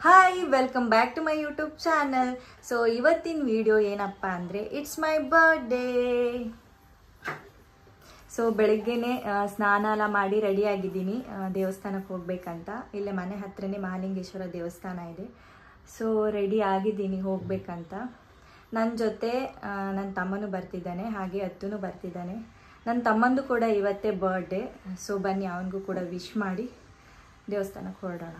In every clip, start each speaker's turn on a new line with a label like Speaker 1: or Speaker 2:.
Speaker 1: Hi welcome back to my YouTube channel. So ಇವತ್ತಿನ video ಏನಪ್ಪ ಅಂದರೆ ಇಟ್ಸ್ ಮೈ ಬರ್ಡೇ. ಸೊ ಬೆಳಗ್ಗೆನೆ ಸ್ನಾನ ಎಲ್ಲ ಮಾಡಿ ರೆಡಿ ಆಗಿದ್ದೀನಿ, ದೇವಸ್ಥಾನಕ್ಕೆ ಹೋಗ್ಬೇಕಂತ. ಇಲ್ಲೇ ಮನೆ ಹತ್ರನೇ ಮಹಾಲಿಂಗೇಶ್ವರ ದೇವಸ್ಥಾನ ಇದೆ. ಸೊ ರೆಡಿ ಆಗಿದ್ದೀನಿ ಹೋಗ್ಬೇಕಂತ. ನನ್ನ ಜೊತೆ ನನ್ನ ತಮ್ಮನೂ ಬರ್ತಿದ್ದಾನೆ, ಹಾಗೆ ಅತ್ತೂ ಬರ್ತಿದ್ದಾನೆ. ನನ್ನ ತಮ್ಮಂದು ಕೂಡ ಇವತ್ತೇ ಬರ್ಡೇ. ಸೊ ಬನ್ನಿ ಅವನಿಗೂ ಕೂಡ ವಿಶ್ ಮಾಡಿ ದೇವಸ್ಥಾನಕ್ಕೆ ಹೊರಡೋಣ.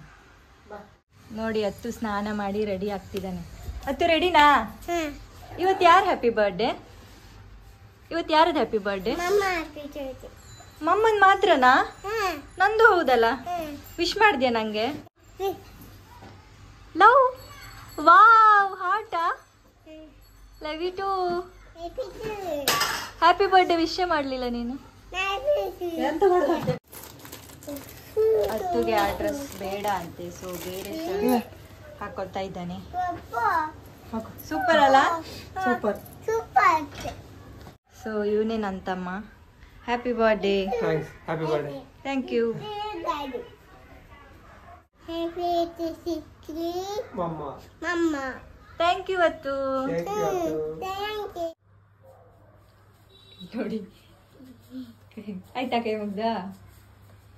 Speaker 1: ನೋಡಿ ಅತ್ತು ಸ್ನಾನ ಮಾಡಿ ರೆಡಿ ಆಗ್ತಿದ್ದಾನೆ. ಅತ್ತು ರೆಡಿನಾ? ಇವತ್ತು ಯಾರು ಹ್ಯಾಪಿ ಬರ್ಡೇ? ಇವತ್ತು ಯಾರದು ಹ್ಯಾಪಿ ಬರ್ಡೇ? ಮಮ್ಮನ್ ಮಾತ್ರನಾ? ನಂದು ಹೌದಲ್ಲ. ವಿಶ್ ಮಾಡಿದ್ಯಾ ನಂಗೆ? ಲವ್ ವಾವ್ ಹಾರ್ಟಾ? Love you too. Happy birthday wish ಮಾಡಲಿಲ್ಲ ನೀನು? ಅತ್ತುಗೆ ಆ ಡ್ರೆಸ್ ಬೇಡ ಅಂತೆ, ಸೊ ಬೇರೆ ಶರ್ಟ್ ಹಾಕೊಳ್ತಾ ಇದ್ದಾನೆ. ಸೂಪರ್ ಅಲ್ಲ? ಸೂಪರ್. ಸೊ ಇವನೇ ನನ್ನ ತಮ್ಮ. Happy birthday. Thank you. Thank you ಅತ್ತು. ನೋಡಿ ಆಯ್ತಾ ಕೈ ಮುಗ್ದ?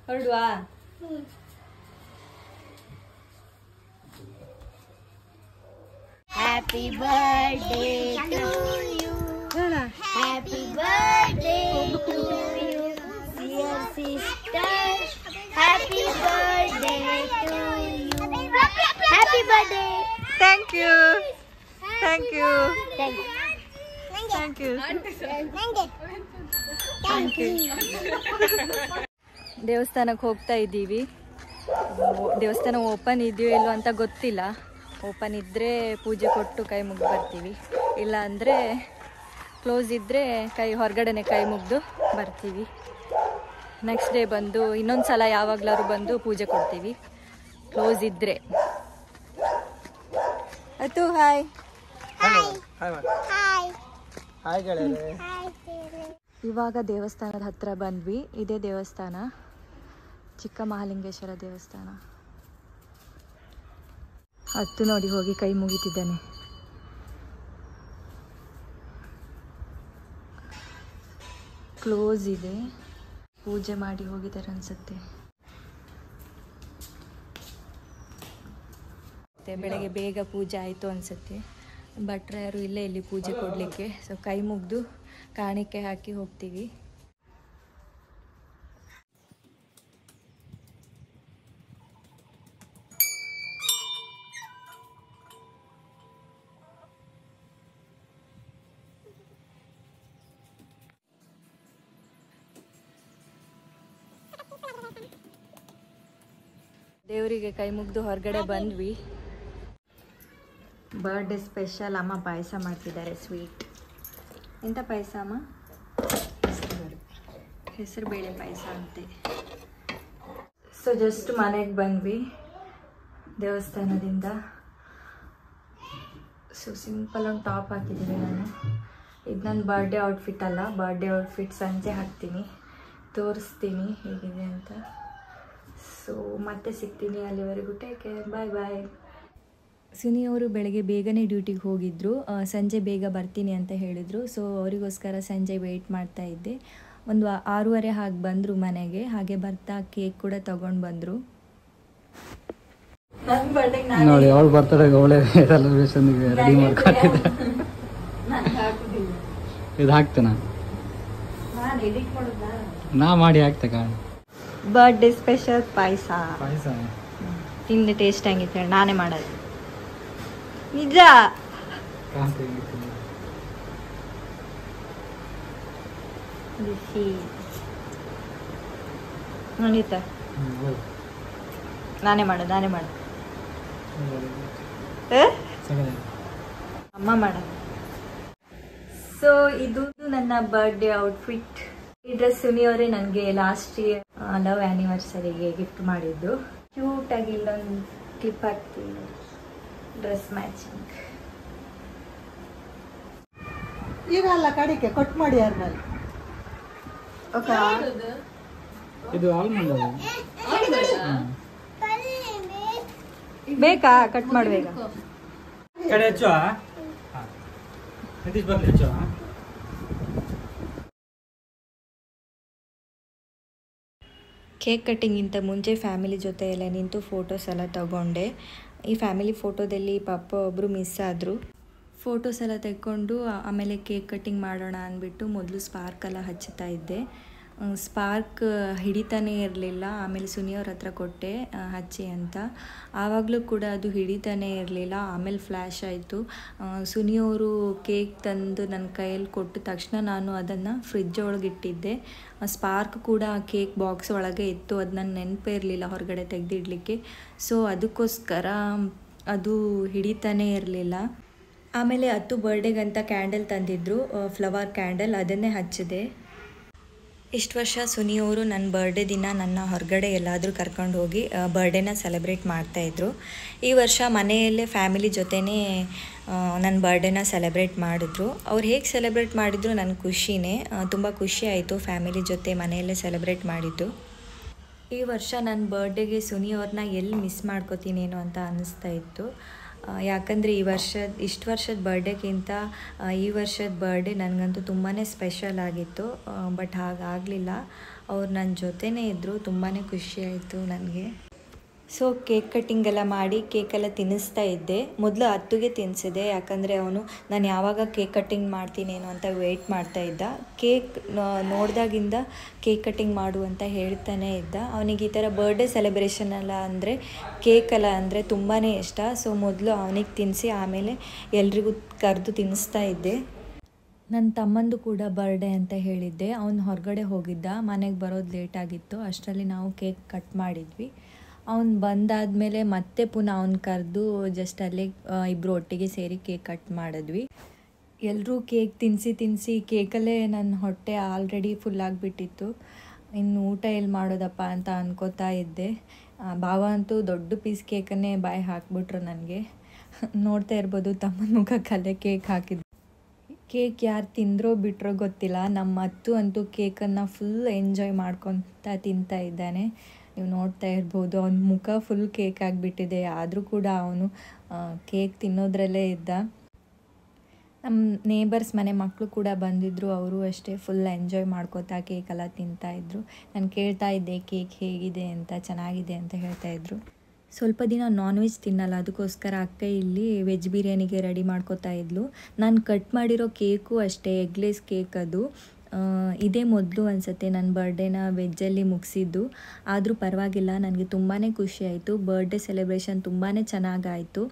Speaker 1: ಹೊರಡುವಾ? Happy birthday to you. Happy birthday to you dear sister. Happy birthday to you. Happy birthday. Thank you. Thank you. Thank you. Thank you. ದೇವಸ್ಥಾನಕ್ಕೆ ಹೋಗ್ತಾ ಇದ್ದೀವಿ. ದೇವಸ್ಥಾನ ಓಪನ್ ಇದೆಯೋ ಇಲ್ಲೋ ಅಂತ ಗೊತ್ತಿಲ್ಲ. ಓಪನ್ ಇದ್ದರೆ ಪೂಜೆ ಕೊಟ್ಟು ಕೈ ಮುಗ್ದು ಬರ್ತೀವಿ, ಇಲ್ಲ ಅಂದರೆ ಕ್ಲೋಸ್ ಇದ್ದರೆ ಹೊರಗಡೆನೆ ಕೈ ಮುಗ್ದು ಬರ್ತೀವಿ. ನೆಕ್ಸ್ಟ್ ಡೇ ಬಂದು ಇನ್ನೊಂದು ಸಲ ಯಾವಾಗಲಾದ್ರು ಬಂದು ಪೂಜೆ ಕೊಡ್ತೀವಿ, ಕ್ಲೋಸ್ ಇದ್ದರೆ. ಅತ್ತು ಹಾಯ್. ಇವಾಗ ದೇವಸ್ಥಾನದ ಹತ್ರ ಬಂದ್ವಿ. ಇದೇ ದೇವಸ್ಥಾನ, ಚಿಕ್ಕ ಮಹಾಲಿಂಗೇಶ್ವರ ದೇವಸ್ಥಾನ. ಅತ್ತು ನೋಡಿ ಹೋಗಿ ಕೈ ಮುಗಿತಿದ್ದಾನೆ. ಕ್ಲೋಸ್ ಇದೆ, ಪೂಜೆ ಮಾಡಿ ಹೋಗಿದ್ದಾರೆ ಅನ್ಸುತ್ತೆ. ಬೆಳಗ್ಗೆ ಬೇಗ ಪೂಜೆ ಆಯಿತು ಅನ್ಸುತ್ತೆ. ಭಟ್ರು ಯಾರು ಇಲ್ಲೇ ಇಲ್ಲಿ ಪೂಜೆ ಕೊಡಲಿಕ್ಕೆ. ಸೊ ಕೈ ಮುಗಿದು ಕಾಣಿಕೆ ಹಾಕಿ ಹೋಗ್ತೀವಿ. ದೇವರಿಗೆ ಕೈ ಮುಗಿದು ಹೊರಗಡೆ ಬಂದ್ವಿ. ಬರ್ಡೇ ಸ್ಪೆಷಲ್ ಅಮ್ಮ ಪಾಯಸ ಮಾಡ್ತಿದ್ದಾರೆ, ಸ್ವೀಟ್. ಎಂಥ ಪಾಯಸ ಅಮ್ಮ? ಹೆಸರು ಬೇಳೆ ಪಾಯಸ ಅಂತೆ. ಸೊ ಜಸ್ಟ್ ಮನೆಗೆ ಬಂದ್ವಿ ದೇವಸ್ಥಾನದಿಂದ. ಸೊ ಸಿಂಪಲ್ ಒಂದು ಟಾಪ್ ಹಾಕಿದ್ದೀನಿ ನಾನು. ಇದು ನನ್ನ ಬರ್ಡೇ ಔಟ್ಫಿಟ್ ಅಲ್ಲ, ಬರ್ಡೇ ಔಟ್ಫಿಟ್ ಸಂಜೆ ಹಾಕ್ತೀನಿ, ತೋರಿಸ್ತೀನಿ ಹೇಗಿದೆ ಅಂತ. ಸೊ ಮತ್ತೆ ಸಿಗ್ತೀನಿ, ಅಲ್ಲಿವರೆಗೂ ಟೇಕ್ ಕೇರ್, ಬಾಯ್ ಬಾಯ್. ಸುನಿಯವರು ಬೆಳಗ್ಗೆ ಬೇಗನೆ ಡ್ಯೂಟಿಗೆ ಹೋಗಿದ್ದರು, ಸಂಜೆ ಬೇಗ ಬರ್ತೀನಿ ಅಂತ ಹೇಳಿದರು. ಸೊ ಅವರಿಗೋಸ್ಕರ ಸಂಜೆ ವೆಯ್ಟ್ ಮಾಡ್ತಾ ಇದ್ದೆ. ಒಂದು 6:30 ಹಾಗೆ ಬಂದರು ಮನೆಗೆ. ಹಾಗೆ ಬರ್ತಾ ಕೇಕ್ ಕೂಡ ತಗೊಂಡು ಬಂದರು.
Speaker 2: ನೋಡಿ ಅವಳು ಬರ್ತಾಳೆ, ಅವಳೇ ಸೆಲೆಬ್ರೇಷನ್ಗೆ ರೆಡಿ ಮಾಡ್ಕೊಂಡಿದ್ದೆ. ಇದು ಹಾಕ್ತೇನಾ? ನಾ ಮಾಡಿ ಹಾಕ್ತೆ ಕಾಣ.
Speaker 1: ಬರ್ಡೇ ಸ್ಪೆಷಲ್ ಪಾಯಸ ತಿಂದು ಟೇಸ್ಟ್ ಹೆಂಗಿತ್ತು ಹೇಳಿ, ನಾನೇ ಮಾಡೋದು ನಿಜ. ನೋಡಿತಾ? ನಾನೇ ಮಾಡೋದು ಅಮ್ಮ ಮಾಡೋದು. ಸೊ ಇದು ನನ್ನ ಬರ್ಡೇ ಔಟ್ಫಿಟ್. ಈ ಡ್ರೆಸ್ ಸುನಿಯವರೇ ನನಗೆ ಲಾಸ್ಟ್ ಇಯರ್ ಲವ್ ಆ್ಯನಿವರ್ಸರಿಗೆ ಗಿಫ್ಟ್ ಮಾಡಿದ್ದು. ಕ್ಯೂಟಾಗಿ ಇಲ್ಲೊಂದು ಕ್ಲಿಪ್ ಹಾಕ್ತೀವಿ, ಡ್ರೆಸ್ ಮ್ಯಾಚಿಂಗ್.
Speaker 3: ಈಗ ಅಲ್ಲ ಕಡಿಕೆ ಕೊಟ್ಟು ಮಾಡಿ ಯಾರನ್ನ.
Speaker 2: ಇದು ಆಲ್ಮಂಡ್.
Speaker 1: ಬೇಕಾ ಕಟ್ ಮಾಡ್ಬೇಕ?
Speaker 2: ಕಡೆ ಹೆಚ್ಚು ಸತೀಶ್ ಬರ್ಲಿ ಹೆಚ್ಚು.
Speaker 1: ಕೇಕ್ ಕಟ್ಟಿಂಗಿಂತ ಮುಂಚೆ ಫ್ಯಾಮಿಲಿ ಜೊತೆ ಎಲ್ಲ ನಿಂತು ಫೋಟೋಸ್ ಎಲ್ಲ ತಗೊಂಡೆ. ಈ ಫ್ಯಾಮಿಲಿ ಫೋಟೋದಲ್ಲಿ ಪಾಪ ಒಬ್ಬರು ಮಿಸ್ ಆದರು. ಫೋಟೋಸ್ ಎಲ್ಲ ತೆಕ್ಕೊಂಡು ಆಮೇಲೆ ಕೇಕ್ ಕಟ್ಟಿಂಗ್ ಮಾಡೋಣ ಅಂದ್ಬಿಟ್ಟು ಮೊದಲು ಸ್ಪಾರ್ಕ್ ಎಲ್ಲ ಹಚ್ಚುತ್ತಾ ಇದ್ದೆ. ಸ್ಪಾರ್ಕ್ ಹಿಡಿತಾನೇ ಇರಲಿಲ್ಲ. ಆಮೇಲೆ ಸುನಿಯವ್ರ ಹತ್ರ ಕೊಟ್ಟೆ ಹಚ್ಚಿ ಅಂತ. ಆವಾಗಲೂ ಕೂಡ ಅದು ಹಿಡಿತಾನೇ ಇರಲಿಲ್ಲ. ಆಮೇಲೆ ಫ್ಲ್ಯಾಶ್ ಆಯಿತು. ಸುನಿಯವರು ಕೇಕ್ ತಂದು ನನ್ನ ಕೈಯಲ್ಲಿ ಕೊಟ್ಟ ತಕ್ಷಣ ನಾನು ಅದನ್ನು ಫ್ರಿಜ್ ಒಳಗೆ ಇಟ್ಟಿದ್ದೆ. ಸ್ಪಾರ್ಕ್ ಕೂಡ ಕೇಕ್ ಬಾಕ್ಸ್ ಒಳಗೆ ಇತ್ತು. ಅದು ನನ್ನ ನೆನಪೇ ಇರಲಿಲ್ಲ ಹೊರಗಡೆ ತೆಗೆದಿಡ್ಲಿಕ್ಕೆ. ಸೊ ಅದಕ್ಕೋಸ್ಕರ ಅದು ಹಿಡಿತಾನೇ ಇರಲಿಲ್ಲ. ಆಮೇಲೆ ಅತ್ತು ಬರ್ಡೇಗಂತ ಕ್ಯಾಂಡಲ್ ತಂದಿದ್ದರು, ಫ್ಲವರ್ ಕ್ಯಾಂಡಲ್, ಅದನ್ನೇ ಹಚ್ಚಿದೆ. ಇಷ್ಟು ವರ್ಷ ಸುನಿಯವರು ನನ್ನ ಬರ್ಡೇ ದಿನ ನನ್ನ ಹೊರಗಡೆ ಎಲ್ಲಾದರೂ ಕರ್ಕೊಂಡು ಹೋಗಿ ಬರ್ಡೇನ ಸೆಲೆಬ್ರೇಟ್ ಮಾಡ್ತಾಯಿದ್ರು. ಈ ವರ್ಷ ಮನೆಯಲ್ಲೇ ಫ್ಯಾಮಿಲಿ ಜೊತೆನೇ ನನ್ನ ಬರ್ಡೇನ ಸೆಲೆಬ್ರೇಟ್ ಮಾಡಿದ್ರು. ಅವ್ರು ಹೇಗೆ ಸೆಲೆಬ್ರೇಟ್ ಮಾಡಿದ್ರು ನನಗೆ ಖುಷಿನೇ. ತುಂಬ ಖುಷಿ ಆಯಿತು ಫ್ಯಾಮಿಲಿ ಜೊತೆ ಮನೆಯಲ್ಲೇ ಸೆಲೆಬ್ರೇಟ್ ಮಾಡಿದ್ದು. ಈ ವರ್ಷ ನನ್ನ ಬರ್ಡೇಗೆ ಸುನಿಯವ್ರನ್ನ ಎಲ್ಲಿ ಮಿಸ್ ಮಾಡ್ಕೋತೀನೇನೋ ಅಂತ ಅನ್ನಿಸ್ತಾ ಇತ್ತು. ಯಾಕಂದರೆ ಇಷ್ಟು ವರ್ಷದ ಬರ್ಡೇಗಿಂತ ಈ ವರ್ಷದ ಬರ್ಡೇ ನನಗಂತೂ ತುಂಬಾ ಸ್ಪೆಷಲ್ ಆಗಿತ್ತು. ಬಟ್ ಹಾಗಾಗಲಿಲ್ಲ. ಅವ್ರು ನನ್ನ ಜೊತೆನೇ ಇದ್ದರು. ತುಂಬಾ ಖುಷಿ ಆಯಿತು ನನಗೆ. ಸೊ ಕೇಕ್ ಕಟ್ಟಿಂಗ್ ಎಲ್ಲ ಮಾಡಿ ಕೇಕೆಲ್ಲ ತಿನ್ನಿಸ್ತಾ ಇದ್ದೆ. ಮೊದಲು ಅತ್ತುಗೆ ತಿನ್ನಿಸಿದೆ, ಯಾಕಂದರೆ ಅವನು ನಾನು ಯಾವಾಗ ಕೇಕ್ ಕಟ್ಟಿಂಗ್ ಮಾಡ್ತೀನೇನೋ ಅಂತ ವೆಯ್ಟ್ ಮಾಡ್ತಾ ಇದ್ದ. ಕೇಕ್ ನೋಡಿದಾಗಿಂದ ಕೇಕ್ ಕಟ್ಟಿಂಗ್ ಮಾಡು ಅಂತ ಹೇಳ್ತಾನೆ ಇದ್ದ. ಅವನಿಗೆ ಈ ಥರ ಬರ್ಡೇ ಸೆಲೆಬ್ರೇಷನ್ ಎಲ್ಲ ಅಂದರೆ ಕೇಕೆಲ್ಲ ಅಂದರೆ ತುಂಬಾ ಇಷ್ಟ. ಸೊ ಮೊದಲು ಅವನಿಗೆ ತಿನ್ನಿಸಿ ಆಮೇಲೆ ಎಲ್ರಿಗೂ ಕರೆದು ತಿನ್ನಿಸ್ತಾ ಇದ್ದೆ. ನನ್ನ ತಮ್ಮಂದು ಕೂಡ ಬರ್ಡೇ ಅಂತ ಹೇಳಿದ್ದೆ. ಅವನು ಹೊರಗಡೆ ಹೋಗಿದ್ದ, ಮನೆಗೆ ಬರೋದು ಲೇಟಾಗಿತ್ತು. ಅಷ್ಟರಲ್ಲಿ ನಾವು ಕೇಕ್ ಕಟ್ ಮಾಡಿದ್ವಿ. ಅವ್ನು ಬಂದಾದಮೇಲೆ ಮತ್ತೆ ಪುನಃ ಅವ್ನು ಕರೆದು ಜಸ್ಟ್ ಅಲ್ಲೇ ಇಬ್ಬರು ಒಟ್ಟಿಗೆ ಸೇರಿ ಕೇಕ್ ಕಟ್ ಮಾಡಿದ್ವಿ. ಎಲ್ಲರೂ ಕೇಕ್ ತಿನ್ನಿಸಿ ಕೇಕಲ್ಲೇ ನನ್ನ ಹೊಟ್ಟೆ ಆಲ್ರೆಡಿ ಫುಲ್ ಆಗಿಬಿಟ್ಟಿತ್ತು. ಇನ್ನು ಊಟ ಎಲ್ಲಿ ಮಾಡೋದಪ್ಪ ಅಂತ ಅನ್ಕೋತಾ ಇದ್ದೆ. ಭಾವ ಅಂತೂ ದೊಡ್ಡ ಪೀಸ್ ಕೇಕನ್ನೇ ಬಾಯಿ ಹಾಕ್ಬಿಟ್ರು ನನಗೆ. ನೋಡ್ತಾ ಇರ್ಬೋದು ತಮ್ಮನ ಮುಖಕ್ಕಲ್ಲೇ ಕೇಕ್ ಹಾಕಿದ್ದು. ಕೇಕ್ ಯಾರು ತಿಂದ್ರೋ ಬಿಟ್ಟರೋ ಗೊತ್ತಿಲ್ಲ. ನಮ್ಮ ಅತ್ತು ಅಂತೂ ಕೇಕನ್ನು ಫುಲ್ ಎಂಜಾಯ್ ಮಾಡ್ಕೊತಾ ತಿಂತಾ ಇದ್ದಾನೆ. ನೀವು ನೋಡ್ತಾ ಇರ್ಬೋದು ಅವನ ಮುಖ ಫುಲ್ ಕೇಕ್ ಆಗಿಬಿಟ್ಟಿದೆ. ಆದರೂ ಕೂಡ ಅವನು ಕೇಕ್ ತಿನ್ನೋದ್ರಲ್ಲೇ ಇದ್ದ. ನಮ್ಮ ನೇಬರ್ಸ್ ಮನೆ ಮಕ್ಕಳು ಕೂಡ ಬಂದಿದ್ದರು. ಅವರು ಅಷ್ಟೇ ಫುಲ್ ಎಂಜಾಯ್ ಮಾಡ್ಕೋತಾ ಕೇಕೆಲ್ಲ ತಿಂತಾಯಿದ್ರು. ನಾನು ಕೇಳ್ತಾ ಇದ್ದೆ ಕೇಕ್ ಹೇಗಿದೆ ಅಂತ. ಚೆನ್ನಾಗಿದೆ ಅಂತ ಹೇಳ್ತಾಯಿದ್ರು. ಸ್ವಲ್ಪ ದಿನ ನಾನ್ ವೆಜ್ ತಿನ್ನಲ್ಲ, ಅದಕ್ಕೋಸ್ಕರ ಅಕ್ಕ ಇಲ್ಲಿ ವೆಜ್ ಬಿರಿಯಾನಿಗೆ ರೆಡಿ ಮಾಡ್ಕೋತಾ ಇದ್ಲು. ನಾನು ಕಟ್ ಮಾಡಿರೋ ಕೇಕು ಅಷ್ಟೇ ಎಗ್ಲೆಸ್ ಕೇಕ್ ಅದು. ಇದೇ ಮೊದಲು ಅನಿಸುತ್ತೆ ನನ್ನ ಬರ್ಡೇನ ವೆಜ್ಜಲ್ಲಿ ಮುಗಿಸಿದ್ದು. ಆದರೂ ಪರವಾಗಿಲ್ಲ, ನನಗೆ ತುಂಬಾ ಖುಷಿ ಆಯಿತು. ಬರ್ಡೇ ಸೆಲೆಬ್ರೇಷನ್ ತುಂಬಾ ಚೆನ್ನಾಗಾಯಿತು.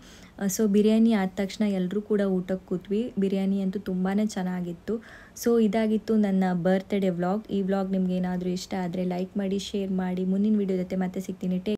Speaker 1: ಸೊ ಬಿರಿಯಾನಿ ಆದ ತಕ್ಷಣ ಎಲ್ಲರೂ ಕೂಡ ಊಟಕ್ಕೆ ಕೂತ್ವಿ. ಬಿರಿಯಾನಿ ಅಂತೂ ತುಂಬಾ ಚೆನ್ನಾಗಿತ್ತು. ಸೊ ಇದಾಗಿತ್ತು ನನ್ನ ಬರ್ತ್ಡೇ ವ್ಲಾಗ್. ಈ ವ್ಲಾಗ್ ನಿಮ್ಗೆ ಏನಾದರೂ ಇಷ್ಟ ಆದರೆ ಲೈಕ್ ಮಾಡಿ, ಶೇರ್ ಮಾಡಿ. ಮುಂದಿನ ವೀಡಿಯೋ ಜೊತೆ ಮತ್ತೆ ಸಿಗ್ತೀನಿ.